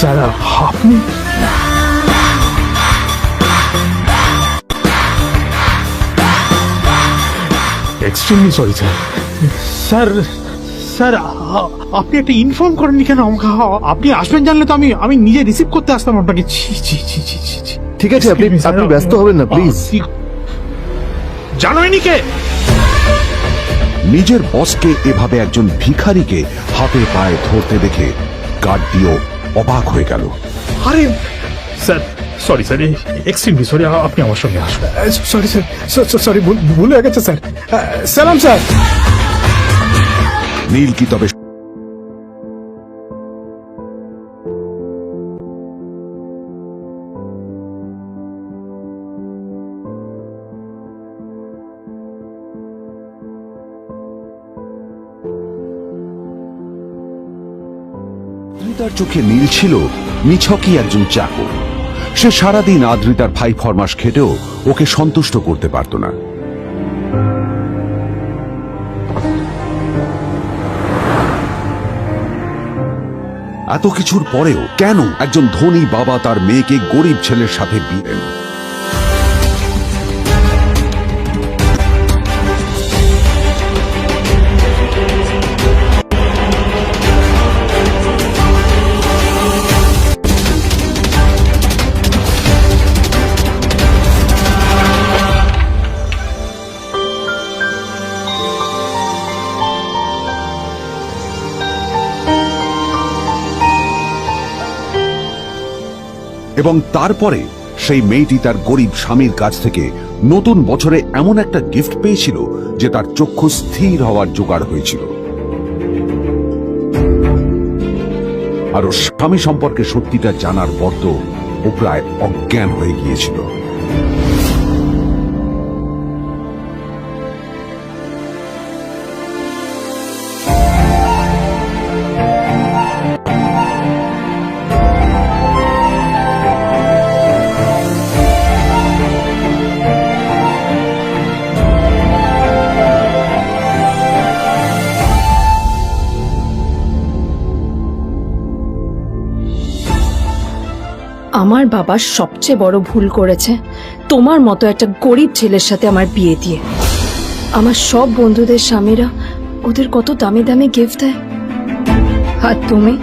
Sir আপনি extremely sorry sir. Sir sir আপনি একটা ইনফর্ম করেননি কেন আমাকে? আপনি আসবেন জানলে তো আমি নিজে রিসিভ করতে আসতাম আপনাকে। ঠিক আছে, আপনি ব্যস্ত হবেন না প্লিজ। জানোইনি কে? নিজের বসকে এভাবে একজন ভিখারিকে হাতে পায়ে ধরতে দেখে গার্ডটিও অবাক হয়ে গেল। আরে sir sorry sir, extremely sorry. আপনি আমার সঙ্গে আসুন। সরি স্যার, সরি ভুল হয়ে গেছে স্যার। সালাম স্যার। নীল কি তবে আদ্রিতার চোখে নীল ছিল নিছকই একজন চাকর। সে সারাদিন আদ্রিতার ভাই ফরমাস খেটেও ওকে সন্তুষ্ট করতে পারত না। এত কিছুর পরেও কেন একজন ধনী বাবা তার মেয়েকে গরিব ছেলের সাথে বিয়ে দেন? এবং তারপরে সেই মেয়েটি তার গরিব স্বামীর কাছ থেকে নতুন বছরে এমন একটা গিফট পেয়েছিল যে তার চক্ষু স্থির হওয়ার জোগাড় হয়েছিল। আর ওর স্বামী সম্পর্কে সত্যিটা জানার পর তো ও প্রায় অজ্ঞান হয়ে গিয়েছিল। আমার বাবা সবচেয়ে বড় ভুল করেছে তোমার মতো একটা গরিব ছেলের সাথে আমার বিয়ে দিয়ে। আমার সব বন্ধুদের স্বামীরা ওদের কত দামি দামি গিফট দেয়, আর তুমি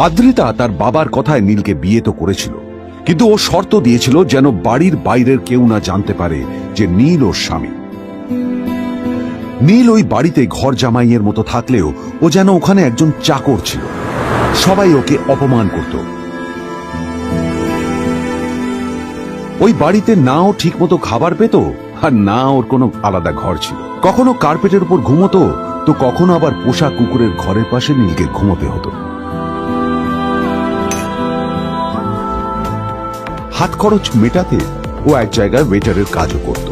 আদ্রিতা তার বাবার কথায় নীলকে বিয়ে তো করেছিল, কিন্তু ও শর্ত দিয়েছিল যেন বাড়ির বাইরের কেউ না জানতে পারে যে নীল ওর স্বামী। নীল ওই বাড়িতে ঘর জামাইয়ের মতো থাকলেও ও যেন ওখানে একজন চাকর ছিল। সবাই ওকে অপমান করত। ওই বাড়িতে না ও ঠিক মতো খাবার পেত, আর না ওর কোনো আলাদা ঘর ছিল। কখনো কার্পেটের উপর ঘুমোতো, তো কখনো আবার পোষা কুকুরের ঘরের পাশে নীলকে ঘুমোতে হতো। হাত খরচ মেটাতে ও এক জায়গায় ওয়েটারের কাজও করত।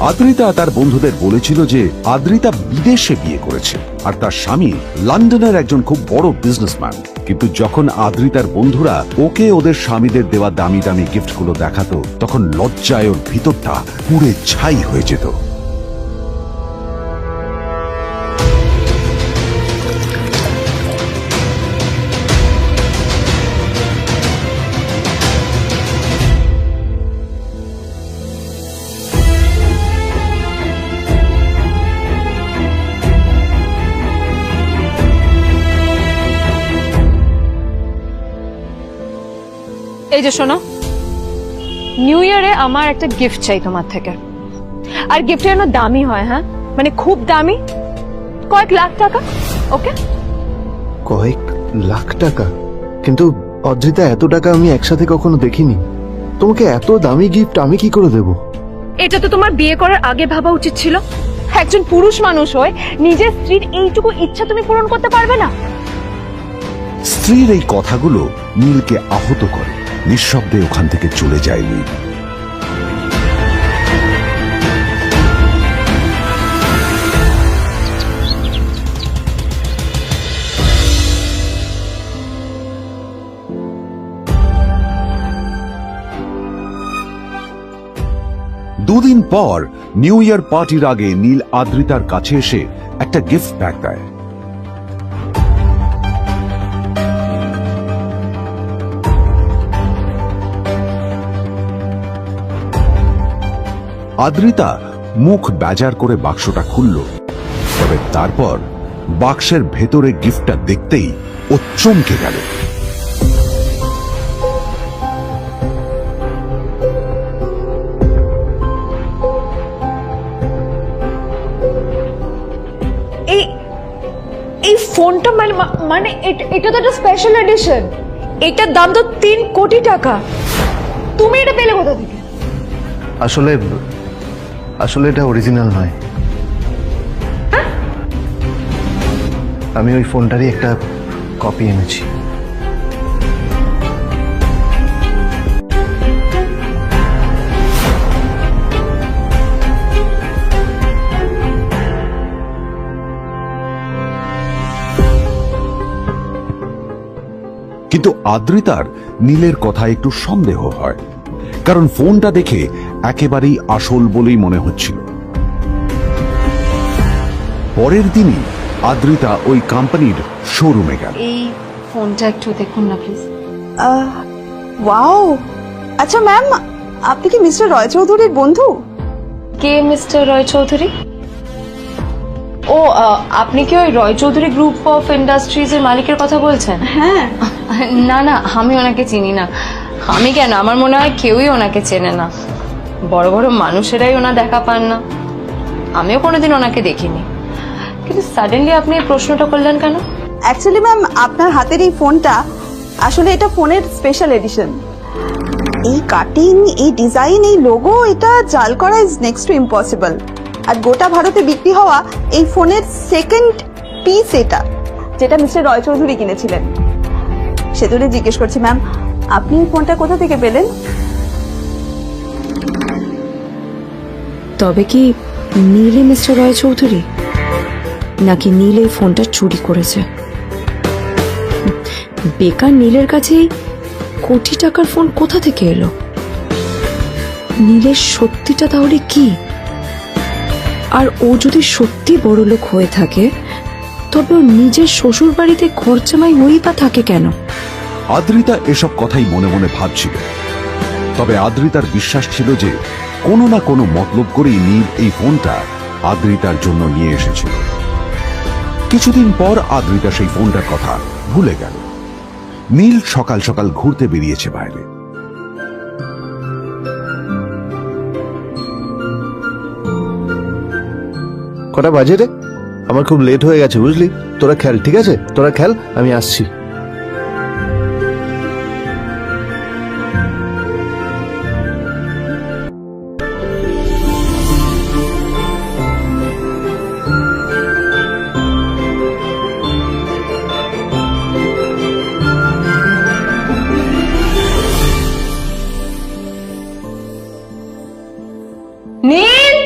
আদ্রিতা তার বন্ধুদের বলেছিল যে আদ্রিতা বিদেশে বিয়ে করেছে আর তার স্বামী লন্ডনের একজন খুব বড় বিজনেসম্যান। কিন্তু যখন আদ্রিতার বন্ধুরা ওকে ওদের স্বামীদের দেওয়া দামি দামি গিফটগুলো দেখাতো, তখন লজ্জায় ওর ভিতরটা পুড়ে ছাই হয়ে যেত। এই যে শোনো, নিউ ইয়ারে আমার একটা গিফট চাই তোমার থেকে। আর গিফটটা যেন দামি হয়, হ্যাঁ মানে খুব দামি, কয়েক লাখ টাকা। ওকে? কয়েক লাখ টাকা? কিন্তু অদ্রিতা, এত টাকা আমি একসাথে কখনো দেখিনি। তোমাকে এত দামি গিফট আমি কি করে দেব? এটা তো তোমার বিয়ে করার আগে ভাবা উচিত ছিল। একজন পুরুষ মানুষ হয়ে নিজের স্ত্রীর এইটুকু ইচ্ছা তুমি পূরণ করতে পারবে না? স্ত্রীর এই কথাগুলো নীলকে আহত করে। নিঃশব্দে ওখান থেকে চলে যায় নীল। দুদিন পর নিউ ইয়ার পার্টির আগে নীল আদ্রিতার কাছে এসে একটা গিফট ব্যাগ দেয়। আদ্রিতা মুখ বেজার করে বাক্সটা খুলল, তবে তারপর বাক্সের ভেতরে গিফটটা দেখতেই ও চমকে গেল। এই ফোনটা মানে এটা তো একটা স্পেশাল এডিশন, এটার দাম তো 3 কোটি টাকা। তুমি এটা পেলে কোথা থেকে? আসলে এটা অরিজিনাল নয়। আমি ওই ফোনটারই একটা কপি এনেছি। কিন্তু আদ্রিতার নীলের কথা একটু সন্দেহ হয়, কারণ ফোনটা দেখে একেবারেই আসল বলেই মনে হচ্ছিল। পরের দিনই আদ্রিতা ওই কোম্পানির শোরুমে গেল। এই ফোনটা একটু দেখুন না প্লিজ। ওয়াও, আচ্ছা ম্যাম, আপনি কি মিস্টার রয় চৌধুরীর বন্ধু? কে মিস্টার রয় চৌধুরী? ও আপনি কি ওই রয় চৌধুরী গ্রুপ অফ ইন্ডাস্ট্রিজ এর মালিকের কথা বলছেন? হ্যাঁ। না না, আমি ওনাকে চিনি না। আমি কেন, আমার মনে হয় কেউই ওনাকে চেনে না। বড় বড় মানুষেরাই ওনা দেখা পান না। আমিও কোনোদিন ওনাকে দেখিনি, কিন্তু সাডেনলি আপনি এই প্রশ্নটা করলেন কেন? অ্যাকচুয়ালি ম্যাম, আপনার হাতের এই ফোনটা আসলে এটা ফোনের স্পেশাল এডিশন। এই কাটিং, এই ডিজাইন, এই লোগো, এটা জাল করা ইজ নেক্সট টু ইম্পসিবল। আর গোটা ভারতে বিক্রি হওয়া এই ফোনের সেকেন্ড পিস এটা, যেটা মিস্টার রয় চৌধুরী কিনেছিলেন। সেজন্য জিজ্ঞেস করছি ম্যাম, আপনি এই ফোনটা কোথা থেকে পেলেন? তবে কি নীলে মিস্টার রয় চৌধুরী, নাকি নীল এই ফোনটা চুরি করেছে? বেকার নীলের কাছে কোটি টাকার ফোন কোথা থেকে এলো? নীলের সত্যিটা তাহলে কি? আর ও যদি সত্যি বড় লোক হয়ে থাকে, তবে ও নিজের শ্বশুর বাড়িতে খরচামাই হই বা থাকে কেন? আদ্রিতা এসব কথাই মনে মনে ভাবছিল, তবে আদ্রিতার বিশ্বাস ছিল যে কোনো না কোনো মতলব করেই নীল এই ফোনটা আদ্রিতার জন্য নিয়ে এসেছিল। কিছুদিন পর আদ্রিতা সেই ফোনটার কথা ভুলে গেল। নীল সকাল সকাল ঘুরতে বেরিয়েছে বাইরে। কটা বাজে রে? আমার খুব লেট হয়ে গেছে, বুঝলি? তোরা খেল, ঠিক আছে? তোরা খেল, আমি আসছি। নীল,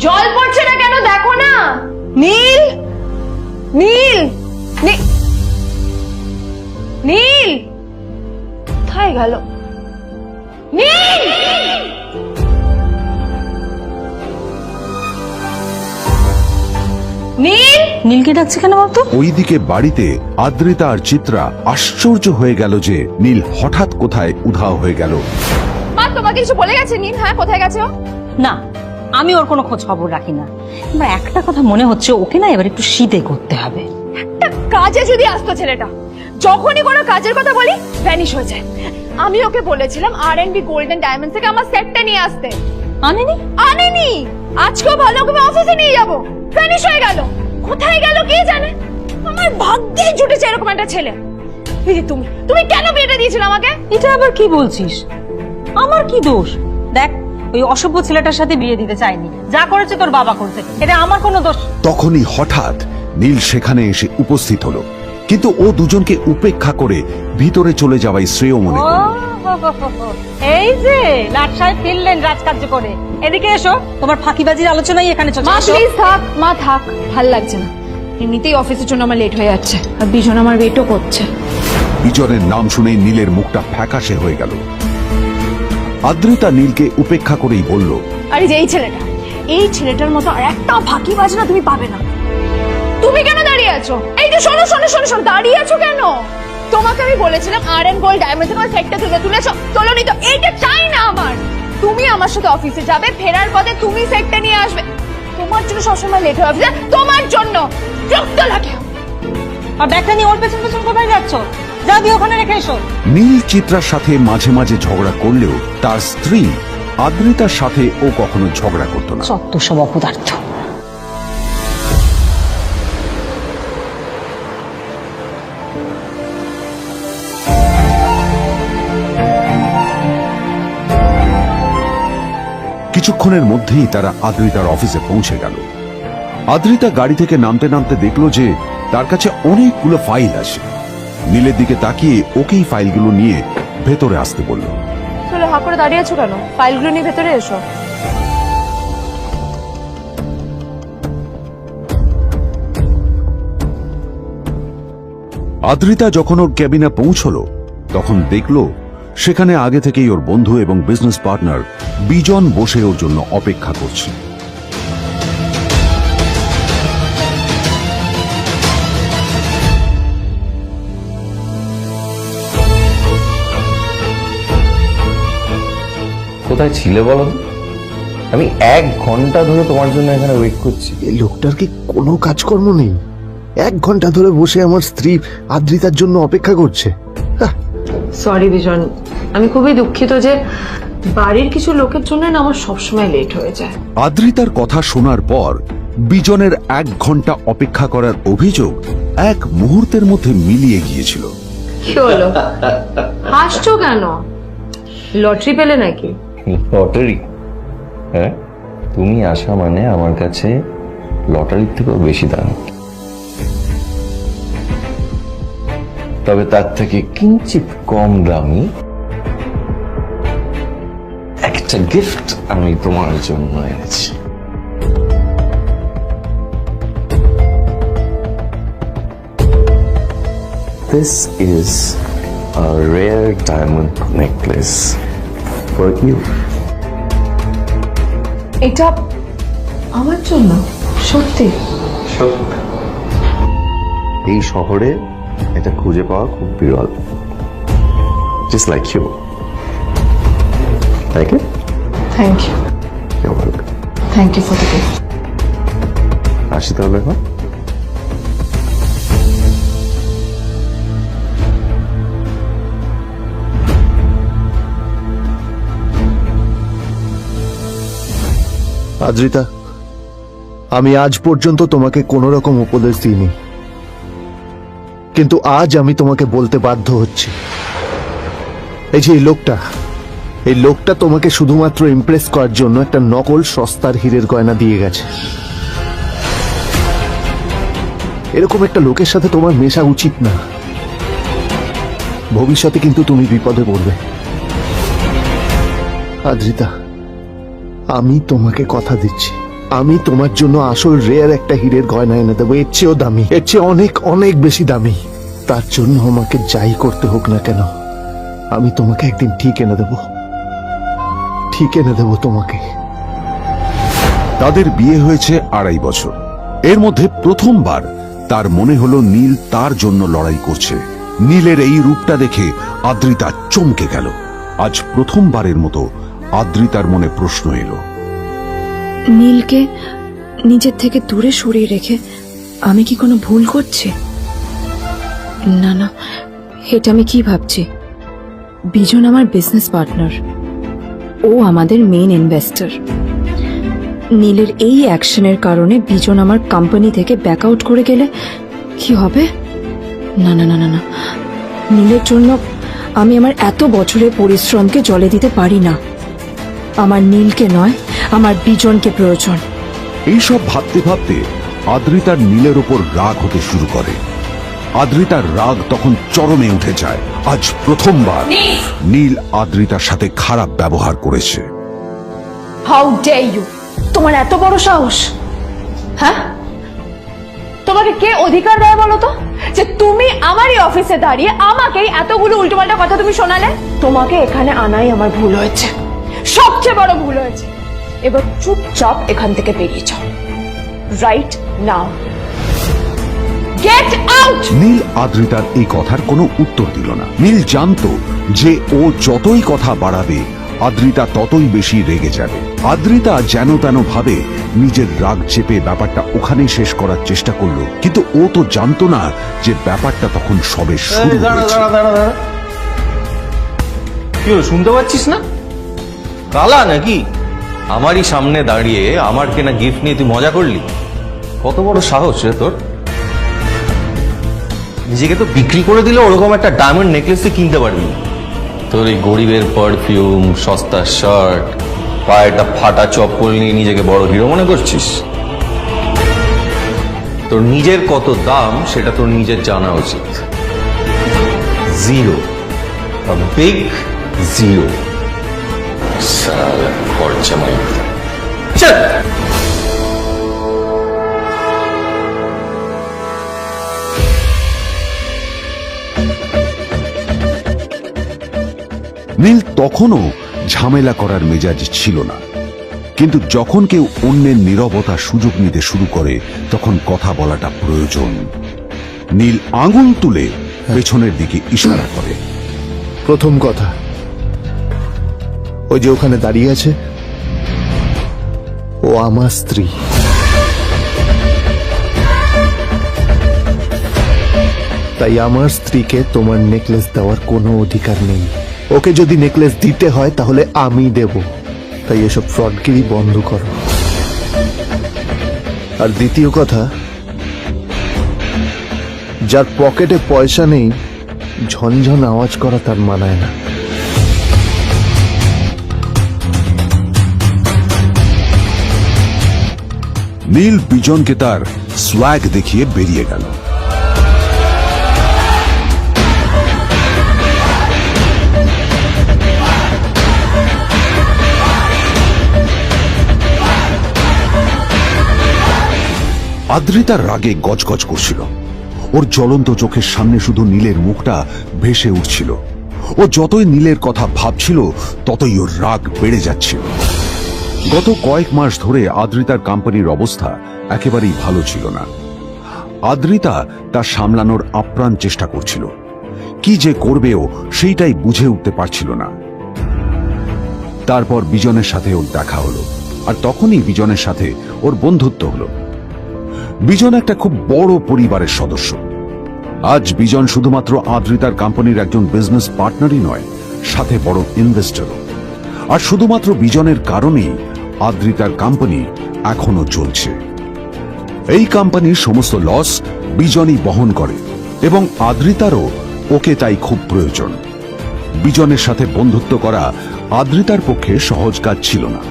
জল পড়ছে না কেন দেখো না। নীল, নীল, নীল কোথায় গেল? নীল, নীল, নীলকে ডাকছে কেন বলতো? ওইদিকে বাড়িতে আদ্রিতা আর চিত্রা আশ্চর্য হয়ে গেল যে নীল হঠাৎ কোথায় উধাও হয়ে গেল। মা তোমাকে কিছু বলে গেছে নীল? হ্যাঁ, কোথায় গেছে ও? না, আমি ওর কোনো খোঁজ খবর রাখি না। আমার একটা কথা মনে হচ্ছে, ওকে না এবার একটু শীতে করতে হবে। একটা কাজে যদি আসতো ছেলেটা, যখনই কোনো কাজের কথা বলি ভ্যানিশ হয়ে যায়। আমি ওকে বলেছিলাম R&B গোল্ডেন ডায়মন্ড থেকে আমার সেটটা নিয়ে আসতে, আনেনি। আনেনি। আজকেও ভালো করে অফিসে নিয়ে যাব, ভ্যানিশ হয়ে গেল। কোথায় গেল কে জানে? আমার ভাগ্যে জুটেছে এরকম একটা ছেলে। দিদি, তুমি কেন বিয়েটা দিয়েছিলে আমাকে? এটা আবার কি বলছিস? আমার কি দোষ? দেখ, ওই অসভ্য ছেলেটার সাথে বিয়ে দিতে চাইনি। যা করেছে তোর বাবা করেছে, এটা আমার কোনো দোষ। তখনই হঠাৎ নীল সেখানে এসে উপস্থিত হলো, কিন্তু ও দুজনকে উপেক্ষা করে ভিতরে চলে যাওয়াই শ্রেয় মনে ও, করল। এই যে লাট সাহেব ফিরলেন রাজকার্য করে। এদিকে এসো, তোমার ফাঁকিবাজির আলোচনাই এখানে চলছে। মা এসো। প্লিজ থাক, মা থাক, ভাল লাগছে না। এমনিতেই অফিসের জন্য আমার লেট হয়ে যাচ্ছে, আর বিজন আমার ওয়েটও করছে। বিজনের নাম শুনে নীলের মুখটা ফ্যাকাশে হয়ে গেল। আদ্রিতা নীলকে উপেক্ষা করেই বলল, আরে যে এই ছেলেটার মতো আর একটা ফাঁকি বাজনা তুমি পাবে না। তুমি কেন দাঁড়িয়ে আছো? এই যে শোনো শোনো শোনো শোনো, দাঁড়িয়ে আছো কেন? তোমাকে আমি বলেছিলাম আর.এন. গোল্ড ডায়মন্ডস তোমার সেটটা তুলেছো, তোলোনি তো। এইটা চাই না আমার। তুমি আমার সাথে অফিসে যাবে, ফেরার পথে তুমি সেটটা নিয়ে আসবে। তোমার জন্য সবসময় লেট হয়ে অফিসে, তোমার জন্য বিরক্ত লাগে। আর ব্যাগটা নিয়ে ওর পেছন পেছন কোথায় যাচ্ছ? যা দিয়ে ওখানে রেখে এসো। নীল চিত্রার সাথে মাঝে মাঝে ঝগড়া করলেও তার স্ত্রী আদ্রিতার সাথে ও কখনো ঝগড়া করত না। সত্য সব অপদার্থ। কিছুক্ষণের মধ্যেই তারা আদ্রিতার অফিসে পৌঁছে গেল। আদ্রিতা গাড়ি থেকে নামতে নামতে দেখলো যে তার কাছে অনেকগুলো ফাইল আছে। নীলের দিকে তাকিয়ে ওকেই ফাইলগুলো নিয়ে ভেতরে আসতে বলল। চলো, হা করে দাঁড়িয়ে আছো কেন? ফাইলগুলো নিয়ে ভেতরে এসো। আদ্রিতা যখন ওর ক্যাবিনে পৌঁছলো তখন দেখলো সেখানে আগে থেকেই ওর বন্ধু এবং বিজনেস পার্টনার বিজন বসে ওর জন্য অপেক্ষা করছে। কোথায় ছিলে বলো তো? আমি 1 ঘন্টা ধরে তোমার জন্য এখানে ওয়েট করছি। এই লোকটার কি কোনো কাজকর্ম নেই? 1 ঘন্টা ধরে বসে আমার স্ত্রী আদ্রিতার জন্য অপেক্ষা করছে। সরি বিজন, আমি খুবই দুঃখিত যে বাড়ির কিছু লোকের জন্য না আমার সবসময় লেট হয়ে যায়। আদ্রিতার কথা শোনার পর বিজনের 1 ঘন্টা অপেক্ষা করার অভিযোগ 1 মুহূর্তের মধ্যে মিলিয়ে গিয়েছিল। কি হলো, হাসছো কেন? লটারি পেলে নাকি? লটারি? হ্যাঁ, তুমি আসা মানে আমার কাছে লটারির থেকেও বেশি দাম। তবে তার থেকে কিঞ্চিত কম দামি একটা গিফট আমি তোমার জন্য এনেছি। This is a rare diamond necklace for you. এটা আমার জন্য? সত্যি? এই শহরে এটা খুঁজে পাওয়া খুব বিরল। Just like you. Like it? Thank you. You're welcome. Thank you for the gift. আসি তাহলে এখন। আদ্রিতা, আমি আজ পর্যন্ত তোমাকে কোনো রকম উপদেশ দিইনি, কিন্তু আজ আমি তোমাকে বলতে বাধ্য হচ্ছি। এই যে এই লোকটা তোমাকে শুধুমাত্র ইমপ্রেস করার জন্য একটা নকল সস্তার হীরের গয়না দিয়ে গেছে। এরকম একটা লোকের সাথে তোমার মেশা উচিত না। ভবিষ্যতে কিন্তু তুমি বিপদে পড়বে। আদ্রিতা, আমি তোমাকে কথা দিচ্ছি, আমি তোমার জন্য আসল রেয়ার একটা হীরের গয়না এনে দেবো, এর চেয়েও দামি, এর চেয়ে অনেক অনেক বেশি দামি। তার জন্য আমাকে যাই করতে হোক না কেন, আমি তোমাকে একদিন ঠিক এনে দেবো, ঠিক এনে দেবো তোমাকে। তাদের বিয়ে হয়েছে 2.5 বছর। এর মধ্যে প্রথমবার তার মনে হলো নীল তার জন্য লড়াই করছে। নীলের এই রূপটা দেখে আদ্রিতা চমকে গেল। আজ প্রথমবারের মতো আদ্রিতার মনে প্রশ্ন এলো, নীলকে নিজের থেকে দূরে সরিয়ে রেখে আমি কি কোনো ভুল করছি? না না, এটা আমি কি ভাবছি? বিজন আমার বিজনেস পার্টনার, ও আমাদের মেইন ইনভেস্টর। নীলের এই অ্যাকশনের কারণে বিজন আমার কোম্পানি থেকে ব্যাক আউট করে গেলে কি হবে? না না না না না, নীলের জন্য আমি আমার এত বছরের পরিশ্রমকে জলে দিতে পারি না। আমার নীলকে নয়, আমার বিজনকে প্রয়োজন। এইসব ভাবতে ভাবতে আদ্রিতার নীলের ওপর রাগ হতে শুরু করে। আদ্রিতার রাগ তখন চরমে উঠে যায়। আজ প্রথমবার নীল আদ্রিতার সাথে খারাপ ব্যবহার করেছে। How dare you! তোমার এত বড় সাহস! হ্যাঁ, তোমাকে কে অধিকার দেয় বলো তো যে তুমি আমারই অফিসে দাঁড়িয়ে আমাকেই এতগুলো উল্টোপাল্টা কথা তুমি শোনালে? তোমাকে এখানে আনাই আমার ভুল হয়েছে। সবচেয়ে বড় ভুল হয়েছে। এবার চুপচাপ এখান থেকে বেরিয়ে যাও, right now. Get out. Neel আদ্রিতার এই কথার কোনো উত্তর দিল না। নীল জানতো যে ও যতই কথা বাড়াবে আদ্রিতা ততই বেশি রেগে যাবে। আদ্রিতা যেন তেন ভাবে নিজের রাগ চেপে ব্যাপারটা ওখানেই শেষ করার চেষ্টা করলো, কিন্তু ও তো জানতো না যে ব্যাপারটা তখন সবে শুরু হয়েছে। কি হলো, শুনতে পাচ্ছিস না? কালা নাকি? আমারই সামনে দাঁড়িয়ে আমার কেনা গিফট নিয়ে তুই মজা করলি? কত বড় সাহস রে তোর! নিজেকে তো বিক্রি করে দিলে ওরকম একটা ডায়মন্ড নেকলেস তুই কিনতে পারবি না। তোর এই গরিবের পারফিউম, সস্তা শার্ট, পায়ে একটা ফাটা চপ্পল নিয়ে নিজেকে বড় হিরো মনে করছিস? তোর নিজের কত দাম সেটা তোর নিজের জানা উচিত। Zero, big zero. সালা খরচা মাই। চল। নীল তখনও ঝামেলা করার মেজাজ ছিল না, কিন্তু যখন কেউ অন্যের নীরবতা সুযোগ নিতে শুরু করে তখন কথা বলাটা প্রয়োজন। নীল আঙুল তুলে পেছনের দিকে ইশারা করে। প্রথম কথা, ওই যে ওখানে দাঁড়িয়ে আছে, ও আমার স্ত্রী। তাই আমার স্ত্রীকে তোমার নেকলেস দেওয়ার কোনো অধিকার নেই। ওকে যদি নেকলেস দিতে হয় তাহলে আমি দেব। তাই এসব ফ্রডগিরি বন্ধ করো। আর দ্বিতীয় কথা, যার পকেটে পয়সা নেই ঝনঝন আওয়াজ করা তার মানায় না। নীল বিজনকে তার সোয়াগ দেখিয়ে বেরিয়ে গেল। আদ্রিতার রাগে গজগজ করছিল। ওর জ্বলন্ত চোখের সামনে শুধু নীলের মুখটা ভেসে উঠছিল। ও যতই নীলের কথা ভাবছিল ততই ওর রাগ বেড়ে যাচ্ছিল। গত কয়েক মাস ধরে আদ্রিতার কোম্পানির অবস্থা একেবারেই ভালো ছিল না। আদ্রিতা তা সামলানোর আপ্রাণ চেষ্টা করছিল। কি যে করবেও সেইটাই বুঝে উঠতে পারছিল না। তারপর বিজনের সাথে ওর দেখা হলো, আর তখনই বিজনের সাথে ওর বন্ধুত্ব হলো। বিজন একটা খুব বড় পরিবারের সদস্য। আজ বিজন শুধুমাত্র আদ্রিতার কোম্পানির একজন বিজনেস পার্টনারই নয়, সাথে বড় ইনভেস্টরও। আর শুধুমাত্র বিজনের কারণেই আদ্রিতার কোম্পানি এখনো চলছে। এই কোম্পানির সমস্ত লস বিজনই বহন করে এবং আদ্রিতারও ওকে তাই খুব প্রয়োজন। বিজনের সাথে বন্ধুত্ব করা আদ্রিতার পক্ষে সহজ কাজ ছিল না।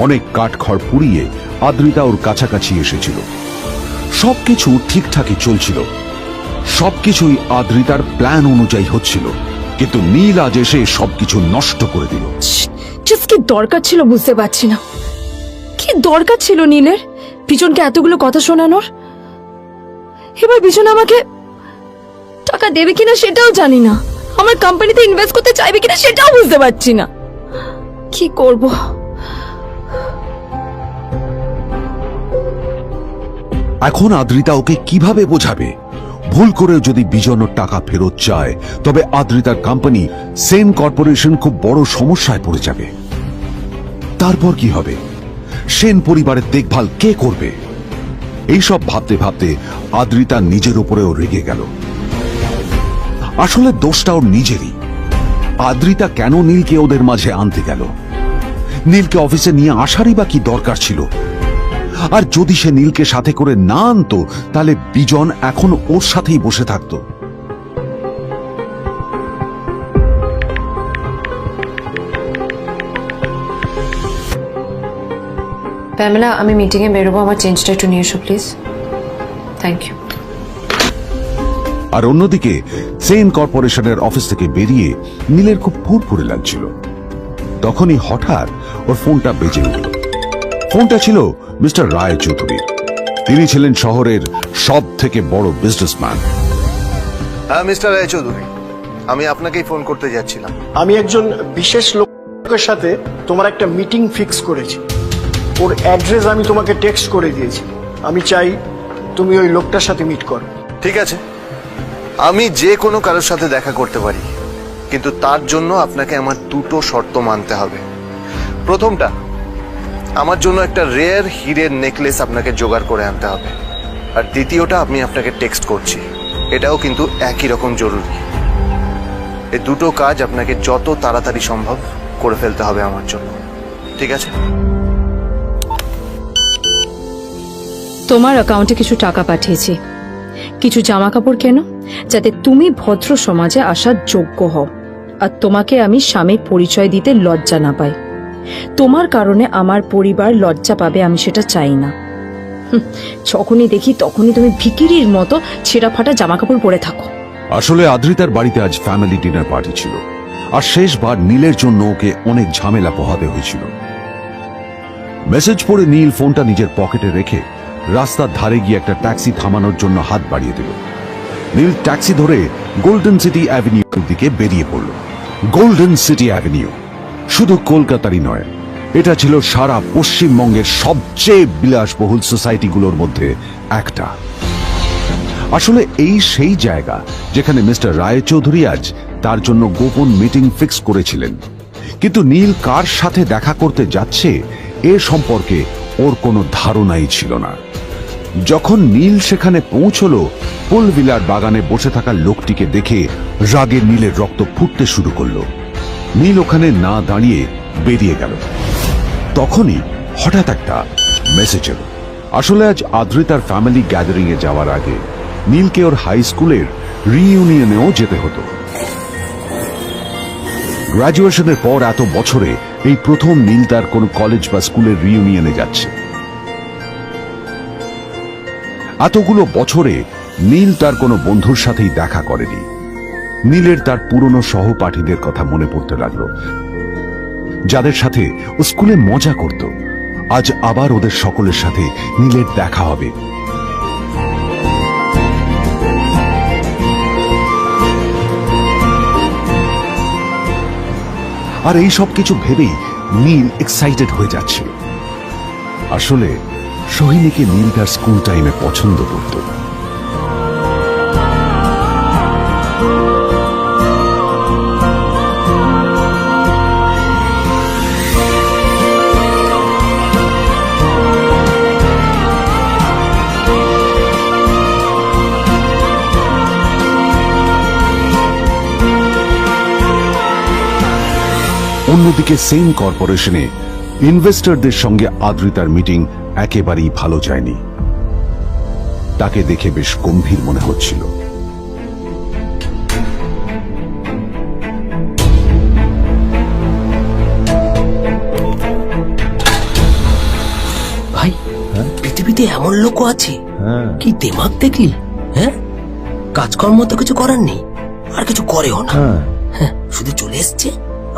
অনেক কাঠখড় পুড়িয়ে আদ্রিতা ওর কাছাকাছি এসেছিল। সবকিছু ঠিকঠাকই চলছিল, সবকিছুই আদ্রিতার প্ল্যান অনুযায়ী হচ্ছিল, কিন্তু নীল আজ এসে সবকিছু নষ্ট করে দিল। জাস্ট কি দরকার ছিল বুঝতে পারছি না। কি দরকার ছিল নীলের বিজনকে এতগুলো কথা শোনানোর? এবার বিজন আমাকে টাকা দেবে কিনা সেটাও জানি না। আমার কোম্পানিতে ইনভেস্ট করতে চাইবে কিনা সেটাও বুঝতে পারছি না। কি করব? এখন আদ্রিতা ওকে কিভাবে বোঝাবে? ভুল করে যদি বিজন ওর টাকা ফেরত চায় তবে আদ্রিতার কোম্পানি সেন কর্পোরেশন খুব বড় সমস্যায় পড়ে যাবে। তারপর কি হবে? সেন পরিবারের দেখভাল কে করবে? এইসব ভাবতে ভাবতে আদ্রিতা নিজের উপরেও রেগে গেল। আসলে দোষটা ওর নিজেরই। আদ্রিতা কেন নীলকে ওদের মাঝে আনতে গেল? নীলকে অফিসে নিয়ে আসারই বা কি দরকার ছিল? আর যদি সে নীলকে সাথে করে না আনতো তাহলে বিজন এখন ওর সাথেই বসে থাকতো। প্যামেলা, আমি মিটিং এ বেরোবো, আমার চেঞ্জটা একটু নিয়ে এসো প্লিজ। Thank you. আর অন্যদিকে সেন কর্পোরেশনের অফিস থেকে বেরিয়ে নীলের খুব ফুরফুরে লাগছিল। তখনই হঠাৎ ওর ফোনটা বেজে উঠল। ফোনটা ছিল মিস্টার রায় চৌধুরী। তিনি ছিলেন শহরের সব থেকে বড় বিজনেসম্যান। হ্যাঁ মিস্টার রায়চৌধুরী, আমি আপনাকেই ফোন করতে যাচ্ছিলাম। আমি একজন বিশেষ লোক লোকের সাথে তোমার একটা মিটিং ফিক্স করেছি। ওর অ্যাড্রেস আমি তোমাকে টেক্সট করে দিয়েছি। আমি চাই তুমি ওই লোকটার সাথে মিট করো। ঠিক আছে, আমি যে কোনো কারোর সাথে দেখা করতে পারি, কিন্তু তার জন্য আপনাকে আমার দুটো শর্ত মানতে হবে। প্রথমটা, আমার জন্য একটা রেয়ার হীরের নেকলেস আপনাকে জোগাড় করে আনতে হবে। আর দ্বিতীয়টা, আমি আপনাকে টেক্সট করছি, এটাও কিন্তু একই রকম জরুরি। এই দুটো কাজ আপনাকে যত তাড়াতাড়ি সম্ভব করে ফেলতে হবে আমার জন্য, ঠিক আছে? তোমার অ্যাকাউন্টে কিছু টাকা পাঠিয়েছি, কিছু জামা কাপড় কেনো, যাতে তুমি ভদ্র সমাজে আসার যোগ্য হও, আর তোমাকে আমি স্বামীর পরিচয় দিতে লজ্জা না পাই। তোমার কারণে আমার পরিবার লজ্জা পাবে, আমি সেটা চাই না। যখনই দেখি তখনই তুমি ভিখিরির মতো ছেঁড়া ফাটা জামা কাপড় পরে থাকো। আসলে আদ্রিতার বাড়িতে আজ ফ্যামিলি ডিনার পার্টি ছিল, আর শেষবার নীলের জন্য ওকে অনেক ঝামেলা পোহাতে হয়েছিল। মেসেজ পড়ে নীল ফোনটা নিজের পকেটে রেখে রাস্তার ধারে গিয়ে একটা ট্যাক্সি থামানোর জন্য হাত বাড়িয়ে দিল। নীল ট্যাক্সি ধরে গোল্ডেন সিটি অ্যাভিনিউর দিকে বেরিয়ে পড়ল। গোল্ডেন সিটি অ্যাভিনিউ শুধু কলকাতারই নয়, এটা ছিল সারা পশ্চিমবঙ্গের সবচেয়ে বিলাসবহুল সোসাইটিগুলোর মধ্যে একটা। আসলে এই সেই জায়গা যেখানে মিস্টার রায়চৌধুরী আজ তার জন্য গোপন মিটিং ফিক্স করেছিলেন। কিন্তু নীল কার সাথে দেখা করতে যাচ্ছে এ সম্পর্কে ওর কোনো ধারণাই ছিল না। যখন নীল সেখানে পৌঁছলো, পুলভিলার বাগানে বসে থাকা লোকটিকে দেখে রাগে নীলের রক্ত ফুটতে শুরু করলো। নীল ওখানে না দাঁড়িয়ে বেরিয়ে গেল। তখনই হঠাৎ একটা মেসেজ এলো। আসলে আজ আদ্রিতার ফ্যামিলি গ্যাদারিং এ যাওয়ার আগে নীলকে ওর হাই স্কুলের রিইউনিয়নেও যেতে হতো। গ্র্যাজুয়েশনের পর এত বছরে এই প্রথম নীল তার কোনো কলেজ বা স্কুলের রিইউনিয়নে যাচ্ছে। এতগুলো বছরে নীল তার কোনো বন্ধুর সাথেই দেখা করেনি। নীলের তার পুরনো সহপাঠীদের কথা মনে পড়তে লাগলো, যাদের সাথে ও স্কুলে মজা করত। আজ আবার ওদের সকলের সাথে নীলের দেখা হবে। আর এই সব কিছু ভেবেই নীল এক্সাইটেড হয়ে যাচ্ছিল। আসলে সোহিনীকে নীল তার স্কুল টাইমে পছন্দ করত। অন্যদিকে সেম কর্পোরেশনে ইনভেস্টরদের সঙ্গে আদ্রিতার মিটিং একেবারেই ভালো যায়নি। তাকে দেখে বেশ গম্ভীর মনে হচ্ছিল। ভাই, পৃথিবীতে এমন লোকও আছে, কি দিমাগ দেখলি? হ্যাঁ, কাজকর্ম তো কিছু করার নেই, আর কিছু করেও না। হ্যাঁ, শুধু চলে এসছে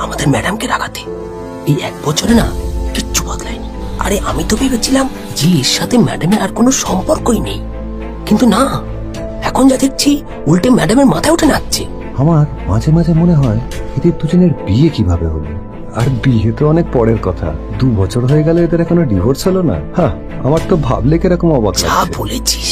আমাদের ম্যাডামকে রাখাতে। এই 1 বছরে না কিচ্ছু বদলায়নি। আরে আমি তো ভেবেছিলাম যে এর সাথে ম্যাডামের আর কোনো সম্পর্কই নেই, কিন্তু না, এখন যা দেখছি উল্টে ম্যাডামের মাথায় উঠে নাচছে। আমার মাঝে মাঝে মনে হয় এদের দুজনের বিয়ে কিভাবে হলো। আর বিয়ে তো অনেক পরের কথা, 2 বছর হয়ে গেল এদের এখনো ডিভোর্স হলো না। হ্যাঁ, আমার তো ভাবলে কিরকম অবাক যা লাগছে। বলেছিস।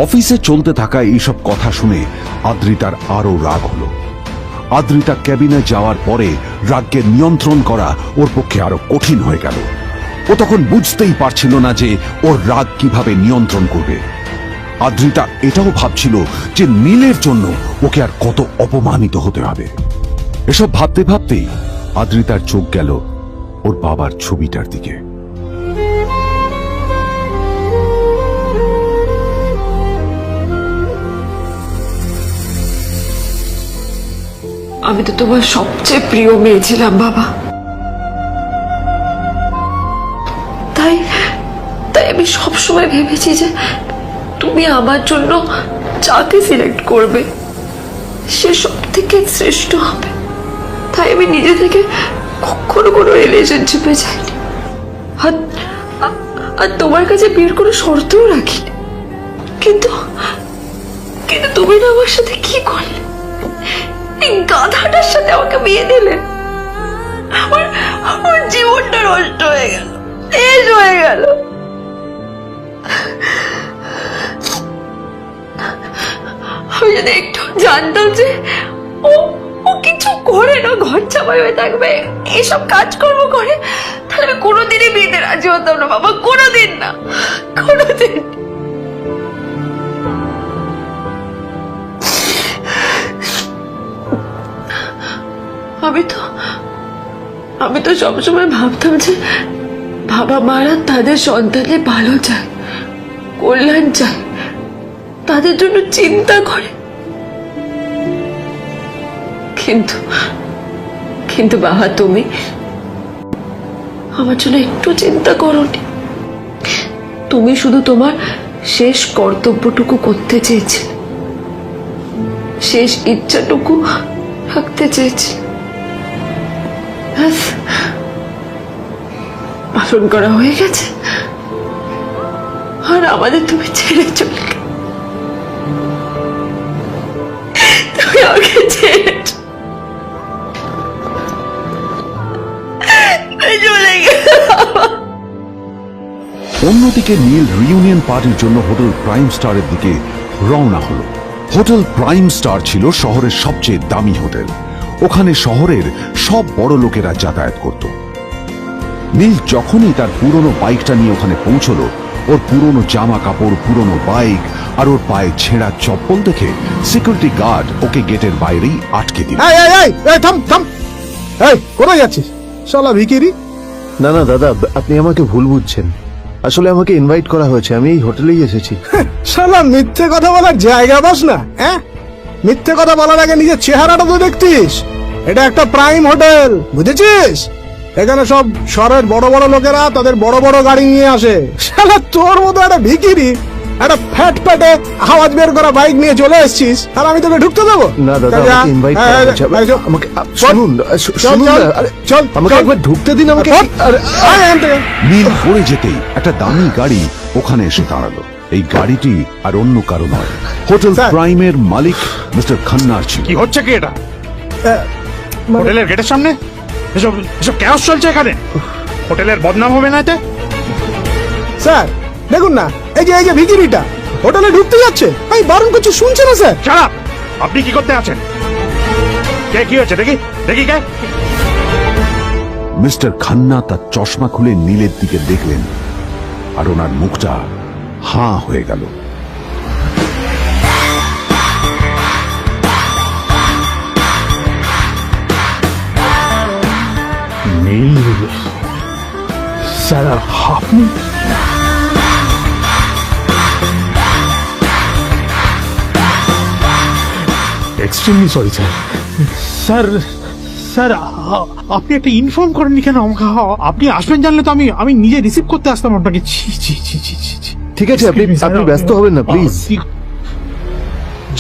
অফিসে চলতে থাকা এইসব কথা শুনে আদ্রিতার আরো রাগ হলো। আদ্রিতা ক্যাবিনে যাওয়ার পরে রাগকে নিয়ন্ত্রণ করা ওর পক্ষে আরো কঠিন হয়ে গেল। ও তখন বুঝতেই পারছিল না যে ওর রাগ কিভাবে নিয়ন্ত্রণ করবে। আদ্রিতা এটাও ভাবছিল যে নীলের জন্য ওকে আর কত অপমানিত হতে হবে। এসব ভাবতে ভাবতেই আদ্রিতার চোখ গেল ওর বাবার ছবিটার দিকে। আমি তো তোমার সবচেয়ে প্রিয় মেয়ে ছিলাম বাবা, তাই তাই আমি সবসময় ভেবেছি যে তুমি আমার জন্য যাকে সিলেক্ট করবে সে সব থেকে শ্রেষ্ঠ হবে। তাই আমি নিজে থেকে কখনো কোনো রিলেশনশিপে যাইনি, আর তোমার কাছে বিয়ের কোনো শর্তও রাখিনি। কিন্তু কিন্তু তুমি না আমার সাথে কি করলে? এই গাধাটার সাথে আমাকে বিয়ে দিলে। আমার আমার জীবনটা নষ্ট হয়ে গেল, শেষ হয়ে গেল। আমি যদি একটু জানতাম যে ও ও কিছু করে না, ঘর চাপাই হয়ে থাকবে, এসব কাজকর্ম করে, তাহলে আমি কোনোদিনই বিয়েতে রাজি হতাম না বাবা, কোনোদিন না, কোনোদিন। আমি তো সবসময় ভাবতাম যে বাবা মারা তাদের সন্তানের ভালো চায়, কল্যাণ চায়, তাদের জন্য চিন্তা করে। কিন্তু কিন্তু বাবা, তুমি আমার জন্য একটু চিন্তা করোনি। তুমি শুধু তোমার শেষ কর্তব্যটুকু করতে চেয়েছিলে, শেষ ইচ্ছাটুকু রাখতে চেয়েছিলে, ব্যাস, পালন করা হয়ে গেছে। আর আমাদের তুমি ছেড়ে চলে গেলে, তুমি আমাকে ছেড়ে চলে গেলে। অন্যদিকে নীল রিইউনিয়ন পার্টির জন্য হোটেল প্রাইম স্টারের দিকে রওনা হলো। হোটেল প্রাইম স্টার ছিল শহরের সবচেয়ে দামি হোটেল। ওখানে শহরের সব বড় লোকেরা যাতায়াত করত। নীল যখনই তার পুরনো বাইকটা নিয়ে ওখানে পৌঁছলো, ওর পুরনো জামা কাপড়, পুরনো বাইক আর ওর পায়ে ছেঁড়া চপ্পল দেখে সিকিউরিটি গার্ড ওকে গেটের বাইরেই আটকে দিল। থাম থাম, এই কোথায় যাচ্ছিস শালা ভিখিরি? না না দাদা, আপনি আমাকে ভুল বুঝছেন। আসলে আমাকে ইনভাইট করা হয়েছে, আমি এই হোটেলেই এসেছি। শালা মিথ্যে কথা বলার জায়গা পাস না? হ্যাঁ, মিথ্যে কথা বলার আগে নিজের চেহারাটা তো দেখতিস। এটা একটা প্রাইম হোটেল, বুঝেছিস? এখানে সব শহরের বড় বড় লোকেরা তাদের বড় বড় গাড়ি নিয়ে আসে। শালা তোর মতো একটা ভিখিরি একটা ফ্যাট প্যাটে আওয়াজ বের করা বাইক নিয়ে চলে এসেছিস, আর আমি তোকে ঢুকতে দেবো? না দাদা, আমাকে ইনভাইট করা হয়েছে। আমাকে শুনুন, শুনুন না, আরে চল, আমাকে একবার ঢুকতে দিন আমাকে। নীল পড়ে যেতেই একটা দামি গাড়ি ওখানে এসে দাঁড়ালো। এই গাড়িটি আর অন্য কারো নয়, হোটেল প্রাইমের মালিক মিস্টার খান্নার ছিল। কি হচ্ছে কি এটা? হোটেলের গেটের সামনে এসব এসব ক্যাশ চলছে এখানে। হোটেলের বদনাম হবে না এতে? স্যার দেখুন না, এই যে ভিখিরিটা হোটেলে ঢুকতে যাচ্ছে, আমি বারণ করছি, শুনছে না স্যার? শালা, আপনি কি করতে আছেন? কে, কি হচ্ছে দেখি দেখি কে? মিস্টার খান্না তার চশমা খুলে নীলের দিকে দেখলেন, আর ওনার মুখটা হাঁ হয়ে গেল। নীল স্যার, আপনি? Extremely sorry sir. Sir sir, আপনি একটা ইনফর্ম করেননি কেন আমাকে? আপনি আসবেন জানলে তো আমি নিজে রিসিভ করতে আসতাম আপনাকে। ছি ছি ছি ছি ছি ছি। ঠিক আছে, আপনি ব্যস্ত হবেন না প্লিজ।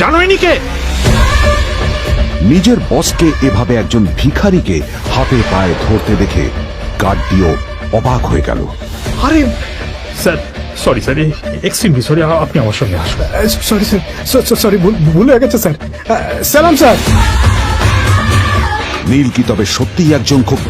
জানোইনি কে? নিজের বসকে এভাবে একজন ভিখারিকে হাতে পায়ে ধরতে দেখে গার্ডটিও অবাক হয়ে গেল। আরে sir, sorry sir, extremely sorry, আপনি আমার সঙ্গে আসবেন। সরি স্যার, সরি, ভুল হয়ে গেছে স্যার। সালাম স্যার। নীল কি তবে সত্যিই একজন খুব